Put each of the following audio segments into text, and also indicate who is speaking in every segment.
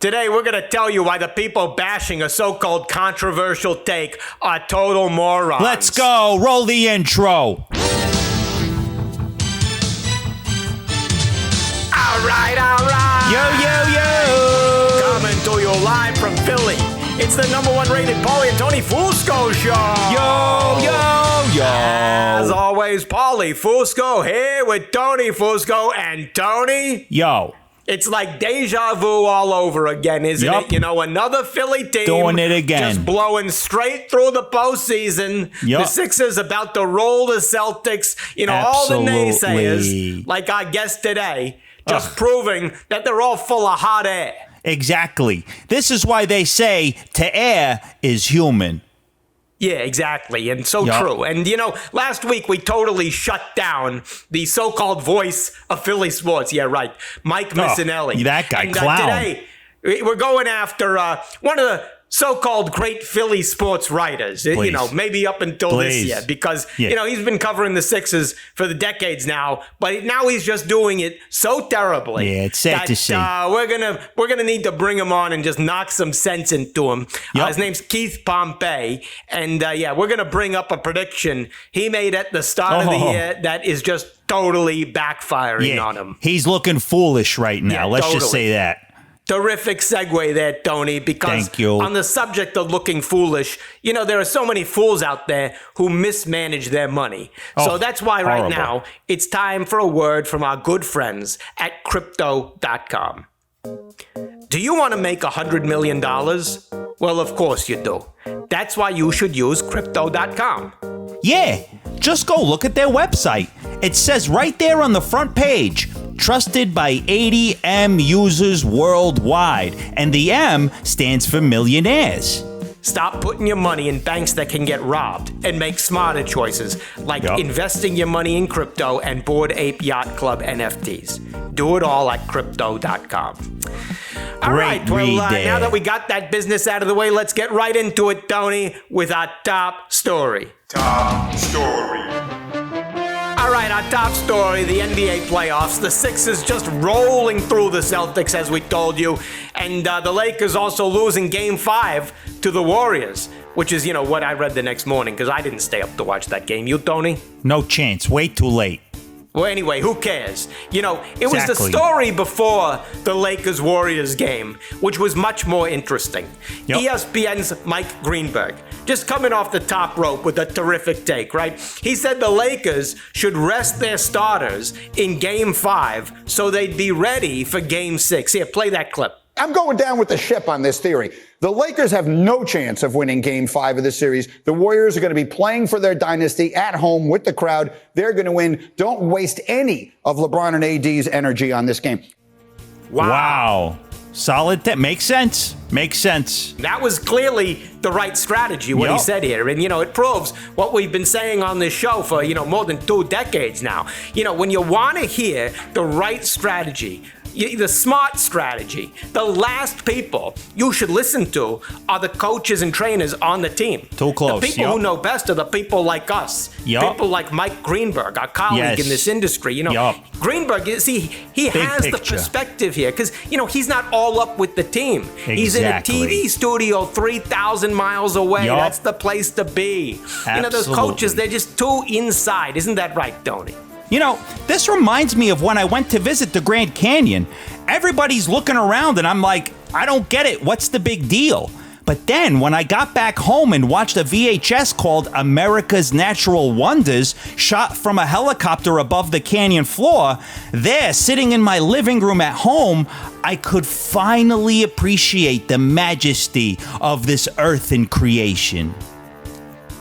Speaker 1: Today, we're going to tell you why the people bashing a so-called controversial take are total morons.
Speaker 2: Let's go. Roll the intro.
Speaker 1: All right.
Speaker 2: Yo.
Speaker 1: Coming to you live from Philly. It's the #1 rated Paulie and Tony Fusco Show.
Speaker 2: Yo.
Speaker 1: As always, Paulie Fusco here with Tony Fusco and Tony.
Speaker 2: Yo.
Speaker 1: It's like deja vu all over again, isn't it? You know, another Philly team
Speaker 2: doing it again.
Speaker 1: Just blowing straight through the postseason. The Sixers about to roll the Celtics. You know, all the naysayers, like our guest today, just proving that they're all full of hot air.
Speaker 2: Exactly. This is why they say to err is human.
Speaker 1: Yeah, exactly. And so true. And, you know, last week we totally shut down the so-called voice of Philly sports. Yeah, right. Mike Missinelli.
Speaker 2: That guy,
Speaker 1: and,
Speaker 2: clown.
Speaker 1: Today, we're going after one of the so-called great Philly sports writers, you know, maybe up until this year, because, you know, he's been covering the Sixers for the decades now, but now he's just doing it so terribly.
Speaker 2: Yeah, it's sad to see.
Speaker 1: We're gonna need to bring him on and just knock some sense into him. His name's Keith Pompey, and we're gonna bring up a prediction he made at the start of the year that is just totally backfiring on him.
Speaker 2: He's looking foolish right now. Let's just say that.
Speaker 1: Terrific segue there, Tony, because on the subject of looking foolish, you know, there are so many fools out there who mismanage their money. So that's why right now it's time for a word from our good friends at Crypto.com. Do you want to make $100 million? Well, of course you do. That's why you should use Crypto.com.
Speaker 2: Yeah, just go look at their website. It says right there on the front page, trusted by 80 M users worldwide. And the M stands for millionaires.
Speaker 1: Stop putting your money in banks that can get robbed and make smarter choices like investing your money in crypto and Bored Ape Yacht Club NFTs. Do it all at Crypto.com. All right, well, now that we got that business out of the way, let's get right into it, Tony, with our top story.
Speaker 3: Top story.
Speaker 1: All right, our top story, the NBA playoffs. The Sixers just rolling through the Celtics, as we told you. And the Lakers also losing Game 5 to the Warriors, which is, you know, what I read the next morning because I didn't stay up to watch that game. You, Tony?
Speaker 2: No chance. Way too late.
Speaker 1: Well, anyway, who cares? You know, it was the story before the Lakers-Warriors game, which was much more interesting. ESPN's Mike Greenberg, just coming off the top rope with a terrific take, right? He said the Lakers should rest their starters in Game 5 so they'd be ready for Game 6. Here, play that clip.
Speaker 4: I'm going down with the ship on this theory. The Lakers have no chance of winning Game 5 of this series. The Warriors are going to be playing for their dynasty at home with the crowd. They're going to win. Don't waste any of LeBron and AD's energy on this game.
Speaker 2: Wow. Solid. Makes sense. Makes sense.
Speaker 1: That was clearly the right strategy, what he said here. And, you know, it proves what we've been saying on this show for, you know, more than 2 decades now. You know, when you want to hear the right strategy, the smart strategy, the last people you should listen to are the coaches and trainers on the team.
Speaker 2: Too close.
Speaker 1: The people who know best are the people like us. People like Mike Greenberg, our colleague in this industry. You know, Greenberg, see, he has the perspective here because, you know, he's not all up with the team. He's in a TV studio 3,000 miles away. That's the place to be. You know, those coaches, they're just too inside. Isn't that right, Tony?
Speaker 2: You know, this reminds me of when I went to visit the Grand Canyon. Everybody's looking around and I'm like, I don't get it. What's the big deal? But then when I got back home and watched a VHS called America's Natural Wonders shot from a helicopter above the canyon floor, there, sitting in my living room at home, I could finally appreciate the majesty of this earth and creation.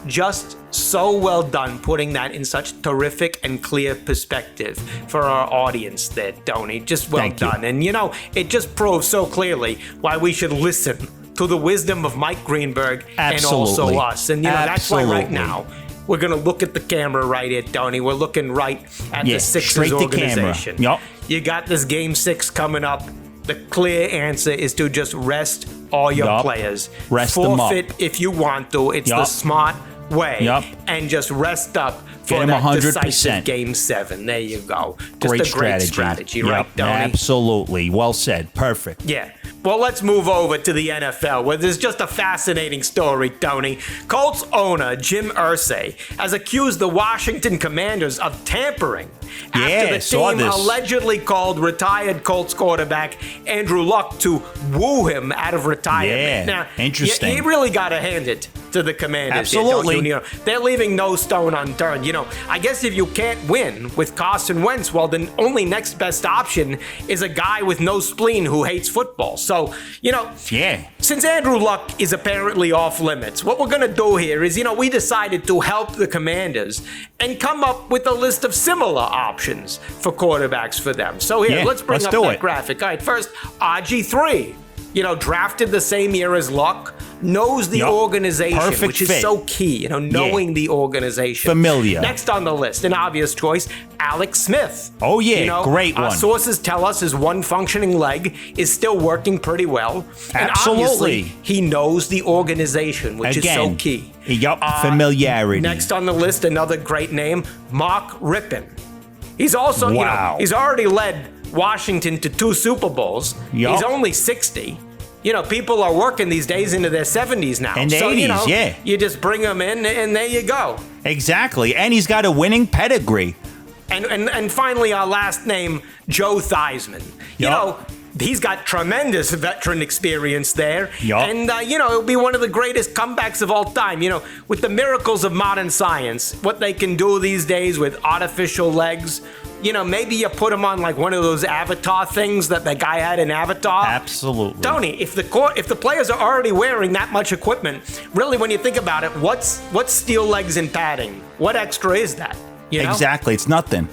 Speaker 1: Just so well done putting that in such terrific and clear perspective for our audience there, Tony. Just well done. And, you know, it just proves so clearly why we should listen to the wisdom of Mike Greenberg and also us. And, you know, that's why right now we're going to look at the camera right here, Tony. We're looking right at the Sixers organization. You got this Game 6 coming up. The clear answer is to just rest all your players.
Speaker 2: Rest them up.
Speaker 1: Forfeit if you want to. It's the smart way. And just rest up for
Speaker 2: him
Speaker 1: that
Speaker 2: 100%.
Speaker 1: decisive Game 7. There you go. Just
Speaker 2: Great
Speaker 1: a great strategy, right,
Speaker 2: Yep,
Speaker 1: Tony?
Speaker 2: absolutely. Well said. Perfect.
Speaker 1: Yeah. Well, let's move over to the NFL, where there's just a fascinating story, Tony. Colts owner Jim Irsay has accused the Washington Commanders of tampering after the team allegedly called retired Colts quarterback Andrew Luck to woo him out of retirement.
Speaker 2: Yeah,
Speaker 1: now,
Speaker 2: interesting.
Speaker 1: You really got to hand it to the Commanders.
Speaker 2: Absolutely.
Speaker 1: Here, they're leaving no stone unturned. I guess if you can't win with Carson Wentz, well, the only next best option is a guy with no spleen who hates football. So, since Andrew Luck is apparently off limits, what we're going to do here is, we decided to help the Commanders and come up with a list of similar options for quarterbacks for them. So here, let's bring up that graphic. All right, first, RG3, drafted the same year as Luck, knows the organization,
Speaker 2: Perfect
Speaker 1: which is
Speaker 2: fit.
Speaker 1: so key, knowing the organization.
Speaker 2: Familiar.
Speaker 1: Next on the list, an obvious choice, Alex Smith.
Speaker 2: Oh, yeah, great one.
Speaker 1: Sources tell us his one functioning leg is still working pretty well. And
Speaker 2: Absolutely.
Speaker 1: obviously, he knows the organization, which is so key.
Speaker 2: Yup, familiarity.
Speaker 1: Next on the list, another great name, Mark Rippon. He's also, he's already led Washington to 2 Super Bowls.
Speaker 2: Yup.
Speaker 1: He's only 60. People are working these days into their 70s now.
Speaker 2: And 80s,
Speaker 1: You just bring them in, and there you go.
Speaker 2: Exactly. And he's got a winning pedigree.
Speaker 1: And finally, our last name, Joe Theismann. He's got tremendous veteran experience there. And, it'll be one of the greatest comebacks of all time. With the miracles of modern science, what they can do these days with artificial legs. Maybe you put him on like one of those Avatar things that the guy had in Avatar.
Speaker 2: Absolutely.
Speaker 1: Tony, if the players are already wearing that much equipment, really, when you think about it, what's steel legs and padding? What extra is that?
Speaker 2: Exactly. It's nothing.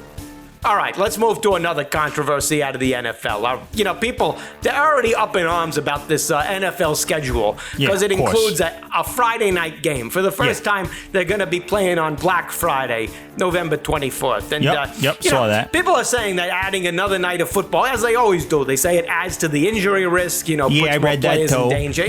Speaker 1: All right, let's move to another controversy out of the NFL. People, they're already up in arms about this NFL schedule because it includes a Friday night game. For the first time, they're going to be playing on Black Friday, November 24th. And,
Speaker 2: saw that.
Speaker 1: People are saying that adding another night of football, as they always do, they say it adds to the injury risk, puts more players in danger.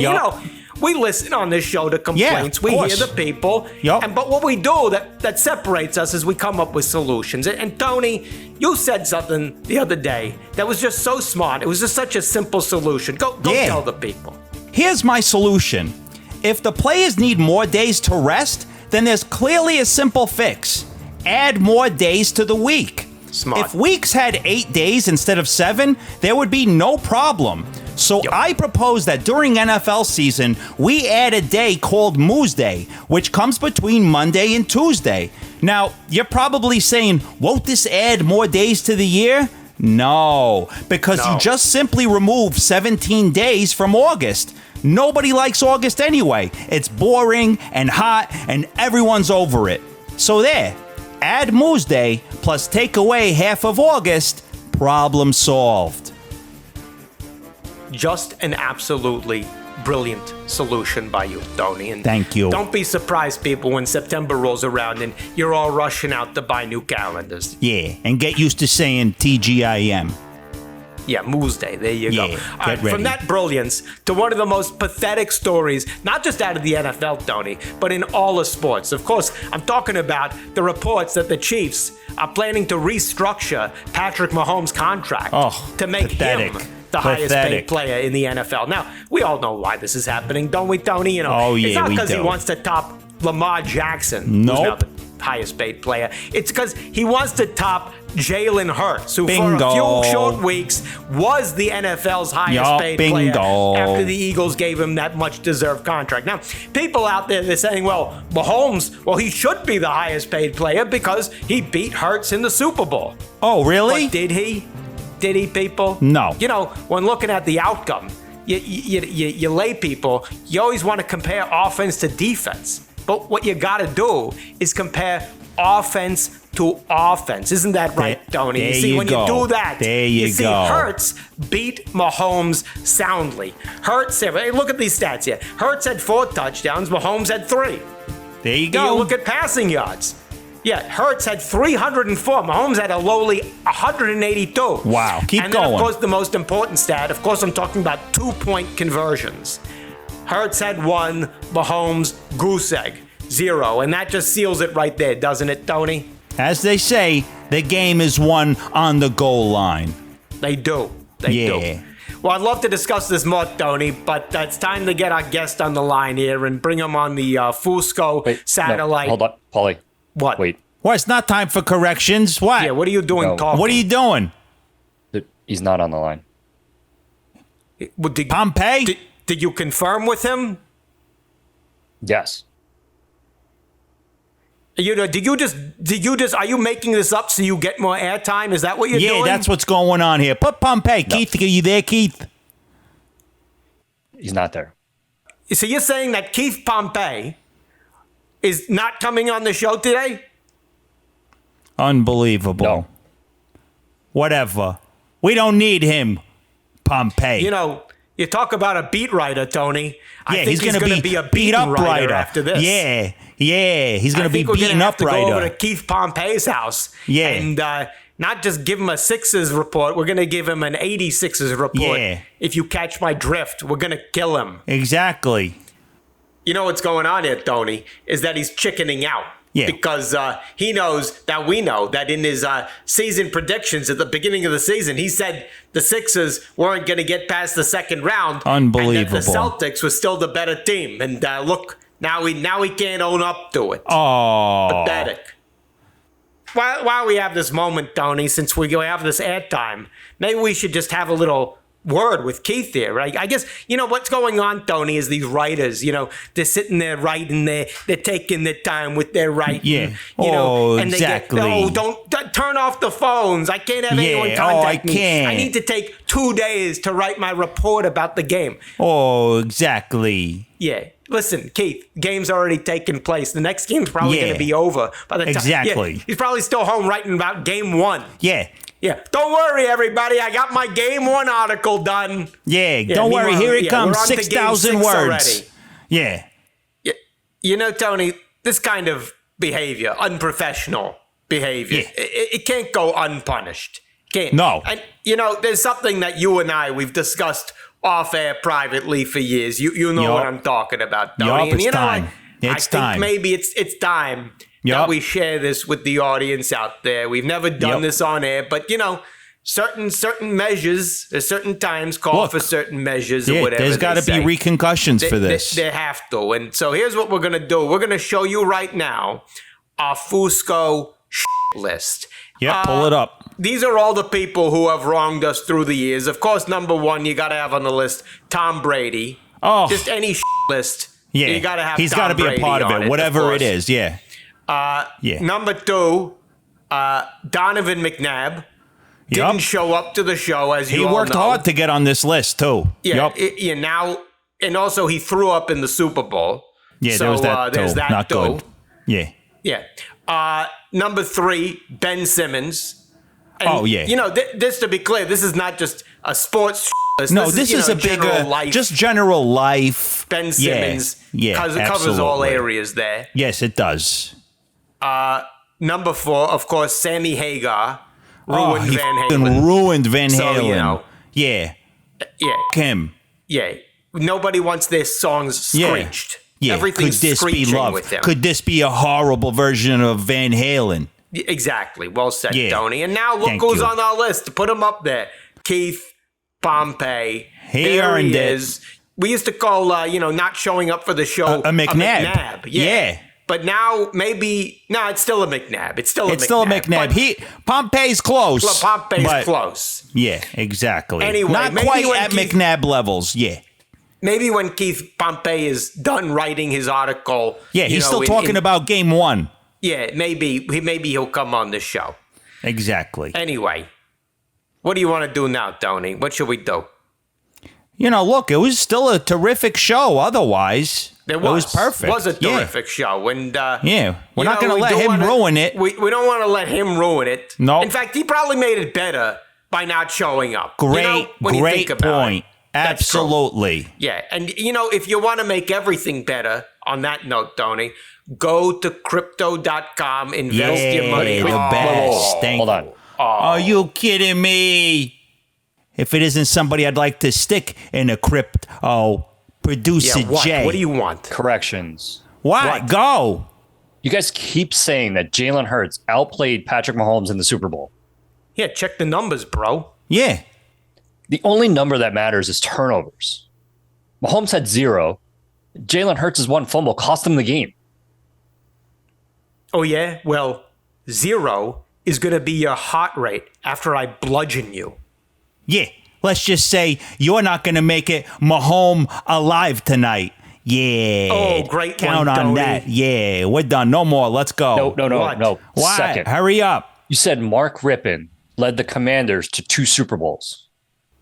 Speaker 1: We listen on this show to complaints. We hear the people. But what we do that separates us is we come up with solutions. And Tony, you said something the other day that was just so smart. It was just such a simple solution. Go tell the people.
Speaker 2: Here's my solution. If the players need more days to rest, then there's clearly a simple fix. Add more days to the week.
Speaker 1: Smart.
Speaker 2: If weeks had 8 days instead of 7, there would be no problem. So I propose that during NFL season, we add a day called Moose Day, which comes between Monday and Tuesday. Now, you're probably saying, won't this add more days to the year? No, because you just simply remove 17 days from August. Nobody likes August anyway. It's boring and hot, and everyone's over it. So there, add Moose Day, plus take away half of August, problem solved.
Speaker 1: Just an absolutely brilliant solution by you, Tony. And
Speaker 2: thank you.
Speaker 1: Don't be surprised, people, when September rolls around and you're all rushing out to buy new calendars.
Speaker 2: Yeah, and get used to saying TGIM.
Speaker 1: Yeah, Moose Day. There you go.
Speaker 2: All
Speaker 1: right, from that brilliance to one of the most pathetic stories, not just out of the NFL, Tony, but in all of sports. Of course, I'm talking about the reports that the Chiefs are planning to restructure Patrick Mahomes' contract to make him the highest paid player in the NFL. Now, we all know why this is happening, don't we, Tony? It's not because he wants to top Lamar Jackson, who's now the highest paid player. It's because he wants to top Jalen Hurts, who for a few short weeks was the NFL's highest paid player after the Eagles gave him that much deserved contract. Now, people out there, they're saying, well, Mahomes, he should be the highest paid player because he beat Hurts in the Super Bowl.
Speaker 2: Oh, really?
Speaker 1: But did he? Did he, people?
Speaker 2: No.
Speaker 1: When looking at the outcome, you lay people, you always want to compare offense to defense. But what you got to do is compare offense to offense. Isn't that right, Tony? You see, when you do that, you see Hurts beat Mahomes soundly. Hurts, hey, look at these stats here. Hurts had 4 touchdowns, Mahomes had 3.
Speaker 2: There you go.
Speaker 1: You look at passing yards. Yeah, Hurts had 304. Mahomes had a lowly 182.
Speaker 2: Wow, keep going.
Speaker 1: And then, of course, the most important stat, of course, I'm talking about 2-point conversions. Hurts had 1, Mahomes, goose egg, 0. And that just seals it right there, doesn't it, Tony?
Speaker 2: As they say, the game is won on the goal line.
Speaker 1: They do. They do. Well, I'd love to discuss this more, Tony, but it's time to get our guest on the line here and bring him on the Fusco satellite.
Speaker 5: No, hold on, Paulie.
Speaker 1: What?
Speaker 5: Wait.
Speaker 2: Well, it's not time for corrections. What?
Speaker 1: Yeah, what are you doing
Speaker 5: No.
Speaker 1: talking?
Speaker 2: What are you doing?
Speaker 5: He's not on the line.
Speaker 1: Well,
Speaker 2: Pompey?
Speaker 1: Did you confirm with him?
Speaker 5: Yes.
Speaker 1: Did you just, are you making this up so you get more airtime? Is that what you're doing?
Speaker 2: Yeah, that's what's going on here. Put Pompey.
Speaker 5: No.
Speaker 2: Keith, are you there, Keith?
Speaker 5: He's not there.
Speaker 1: So you're saying that Keith Pompey is not coming on the show today?
Speaker 2: Unbelievable.
Speaker 5: No.
Speaker 2: Whatever. We don't need him, Pompey.
Speaker 1: You talk about a beat writer, Tony. I think
Speaker 2: he's going to be
Speaker 1: a
Speaker 2: beat up writer
Speaker 1: after this.
Speaker 2: Yeah, he's going to be beaten up
Speaker 1: We're going to have to go over
Speaker 2: writer.
Speaker 1: to Keith Pompey's house.
Speaker 2: Yeah.
Speaker 1: And not just give him a Sixers report. We're going to give him an 86ers report.
Speaker 2: Yeah.
Speaker 1: If you catch my drift, we're going to kill him.
Speaker 2: Exactly.
Speaker 1: You know what's going on here, Tony, is that he's chickening out.
Speaker 2: Yeah.
Speaker 1: Because he knows that we know that in his season predictions at the beginning of the season, he said the Sixers weren't going to get past the second round.
Speaker 2: Unbelievable.
Speaker 1: And that the Celtics was still the better team. And look, now he can't own up to it.
Speaker 2: Oh.
Speaker 1: Pathetic. While we have this moment, Tony, since we have this airtime, maybe we should just have a little word with Keith here, right? I guess, what's going on, Tony, is these writers, they're sitting there writing, they're taking their time with their writing.
Speaker 2: Yeah.
Speaker 1: And
Speaker 2: Exactly.
Speaker 1: they get, don't turn off the phones. I can't have anyone contact me.
Speaker 2: can't.
Speaker 1: I need to take 2 days to write my report about the game.
Speaker 2: Oh, exactly.
Speaker 1: Yeah. Listen, Keith, game's already taken place. The next game's probably going to be over by the time.
Speaker 2: Exactly.
Speaker 1: Yeah, he's probably still home writing about game one.
Speaker 2: Yeah.
Speaker 1: Yeah. Don't worry, everybody. I got my game one article done.
Speaker 2: Yeah, don't worry.
Speaker 1: meanwhile,
Speaker 2: Here it comes.
Speaker 1: we're on to game
Speaker 2: 6,000
Speaker 1: 6
Speaker 2: words.
Speaker 1: already.
Speaker 2: Yeah.
Speaker 1: Tony, this kind of behavior, unprofessional behavior,
Speaker 2: Yeah.
Speaker 1: it can't go unpunished. Can't.
Speaker 2: No.
Speaker 1: And, there's something that you and we've discussed off air privately for years. You know what I'm talking about, Tony.
Speaker 2: It's time.
Speaker 1: I think maybe it's time that we share this with the audience out there. We've never done this on air, but certain measures, there's certain times call for certain measures or whatever.
Speaker 2: There's got to be repercussions for this.
Speaker 1: They have to. And so here's what we're going to do. We're going to show you right now our Fusco list.
Speaker 2: Pull it up.
Speaker 1: These are all the people who have wronged us through the years. Of course, number one, you got to have on the list Tom Brady.
Speaker 2: Oh.
Speaker 1: Just any list.
Speaker 2: Yeah.
Speaker 1: You got to have
Speaker 2: He's
Speaker 1: got to
Speaker 2: be a part of it, whatever it is. Yeah.
Speaker 1: Number two, Donovan McNabb. Didn't show up to the show, as you all know.
Speaker 2: He worked hard to get on this list, too.
Speaker 1: Yeah, now, and also he threw up in the Super Bowl.
Speaker 2: Yeah,
Speaker 1: so,
Speaker 2: there's that,
Speaker 1: Not
Speaker 2: good. Yeah.
Speaker 1: Yeah. Number three, Ben Simmons. And, this to be clear, this is not just a sports list.
Speaker 2: No, this is a bigger,
Speaker 1: life.
Speaker 2: just general life.
Speaker 1: Ben Simmons covers
Speaker 2: absolutely.
Speaker 1: all areas there.
Speaker 2: Yes, it does.
Speaker 1: Number four, of course, Sammy Hagar. Ruined
Speaker 2: he
Speaker 1: Van
Speaker 2: fucking
Speaker 1: Halen.
Speaker 2: ruined Van Halen.
Speaker 1: So,
Speaker 2: Yeah. Him.
Speaker 1: Yeah. Nobody wants their songs screeched.
Speaker 2: Yeah.
Speaker 1: Everything's
Speaker 2: Could this be
Speaker 1: screeching
Speaker 2: love?
Speaker 1: with him.
Speaker 2: Could this be a horrible version of Van Halen?
Speaker 1: Exactly. Well said,
Speaker 2: Yeah.
Speaker 1: Tony. And now look
Speaker 2: Thank
Speaker 1: who's
Speaker 2: you.
Speaker 1: on our list. Put him up there. Keith Pompey.
Speaker 2: He
Speaker 1: there
Speaker 2: earned
Speaker 1: he
Speaker 2: it.
Speaker 1: is. We used to call, not showing up for the show
Speaker 2: a McNabb. Yeah.
Speaker 1: But now it's still a McNabb. It's still a
Speaker 2: McNabb. Pompey's close.
Speaker 1: Well, Pompey's
Speaker 2: but-
Speaker 1: close.
Speaker 2: Yeah, exactly.
Speaker 1: Anyway,
Speaker 2: not
Speaker 1: maybe
Speaker 2: quite
Speaker 1: when
Speaker 2: at
Speaker 1: Keith-
Speaker 2: McNabb levels. Yeah.
Speaker 1: Maybe when Keith Pompey is done writing his article.
Speaker 2: Yeah, he's still talking about game one.
Speaker 1: Yeah, maybe he'll come on the show.
Speaker 2: Exactly.
Speaker 1: Anyway, what do you want to do now, Tony? What should we do?
Speaker 2: Look, it was still a terrific show otherwise.
Speaker 1: It
Speaker 2: was perfect.
Speaker 1: It was a terrific show. And
Speaker 2: we're not going to let him ruin it.
Speaker 1: We don't want to let him ruin it.
Speaker 2: No.
Speaker 1: In fact, he probably made it better by not showing up.
Speaker 2: Great point.
Speaker 1: That's true.
Speaker 2: Absolutely.
Speaker 1: Yeah. And, if you want to make everything better, on that note, Tony, go to crypto.com, invest your money.
Speaker 2: The best.
Speaker 5: Hold on.
Speaker 2: Are you kidding me? If it isn't somebody I'd like to stick in a crypto, producer
Speaker 1: Yeah, what?
Speaker 2: J.
Speaker 1: What do you want?
Speaker 5: Corrections.
Speaker 2: What? Go.
Speaker 5: You guys keep saying that Jalen Hurts outplayed Patrick Mahomes in the Super Bowl.
Speaker 1: Yeah, check the numbers, bro.
Speaker 2: Yeah.
Speaker 5: The only number that matters is turnovers. Mahomes had 0. Jalen Hurts' 1 fumble cost him the game.
Speaker 1: Oh, yeah? Well, 0 is going to be your heart rate after I bludgeon you.
Speaker 2: Yeah. Let's just say you're not going to make it Mahomes alive tonight. Yeah.
Speaker 1: Oh, great
Speaker 2: Count
Speaker 1: one,
Speaker 2: on
Speaker 1: Tony.
Speaker 2: that. Yeah, we're done. No more. Let's go.
Speaker 1: What?
Speaker 5: No.
Speaker 2: What?
Speaker 5: Second.
Speaker 2: Hurry up.
Speaker 5: You said Mark Rippon led the Commanders to 2 Super Bowls.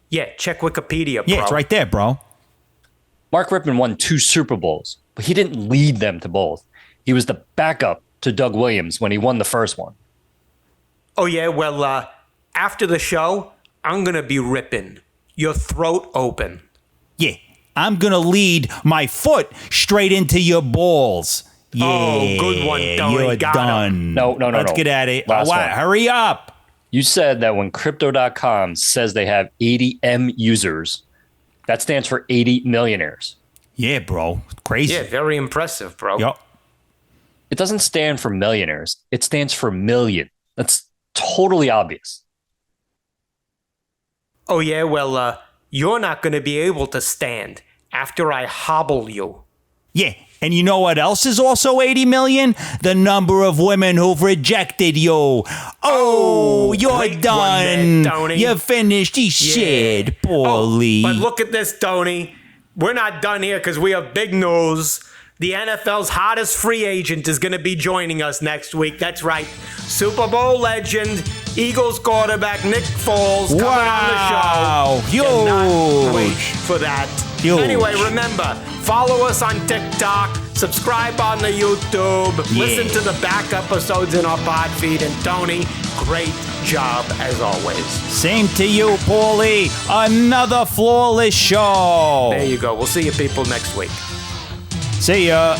Speaker 1: Yeah, check Wikipedia, bro.
Speaker 2: Yeah, it's right there, bro.
Speaker 5: Mark Rippon won 2 Super Bowls, but he didn't lead them to both. He was the backup to Doug Williams when he won the first one.
Speaker 1: Oh, yeah? Well, after the show, I'm going to be ripping your throat open.
Speaker 2: Yeah. I'm going to lead my foot straight into your balls. Yeah.
Speaker 1: Oh, good one, Tony.
Speaker 2: You're
Speaker 1: Got
Speaker 2: done.
Speaker 5: No.
Speaker 2: Let's get at it.
Speaker 5: Last
Speaker 2: What?
Speaker 5: one.
Speaker 2: Hurry up.
Speaker 5: You said that when Crypto.com says they have 80 M users, that stands for 80 millionaires.
Speaker 2: Yeah, bro. Crazy.
Speaker 1: Yeah, very impressive, bro.
Speaker 2: Yup.
Speaker 5: It doesn't stand for millionaires. It stands for million. That's totally obvious.
Speaker 1: Oh, yeah? Well, you're not going to be able to stand after I hobble you.
Speaker 2: Yeah. And you know what else is also 80 million? The number of women who've rejected you. Oh, you're
Speaker 1: great one
Speaker 2: done.
Speaker 1: there, Tony.
Speaker 2: You're finished. He shit,
Speaker 1: Oh,
Speaker 2: Paulie.
Speaker 1: but look at this, Tony. We're not done here because we have big news. The NFL's hottest free agent is going to be joining us next week. That's right. Super Bowl legend, Eagles quarterback Nick Foles coming
Speaker 2: Wow.
Speaker 1: on the show. Cannot wait
Speaker 2: Huge.
Speaker 1: for that.
Speaker 2: Huge.
Speaker 1: Anyway, remember, follow us on TikTok, subscribe on the YouTube, listen to the back episodes in our pod feed, and Tony, great job as always.
Speaker 2: Same to you, Paulie. Another flawless show.
Speaker 1: There you go. We'll see you people next week.
Speaker 2: See ya.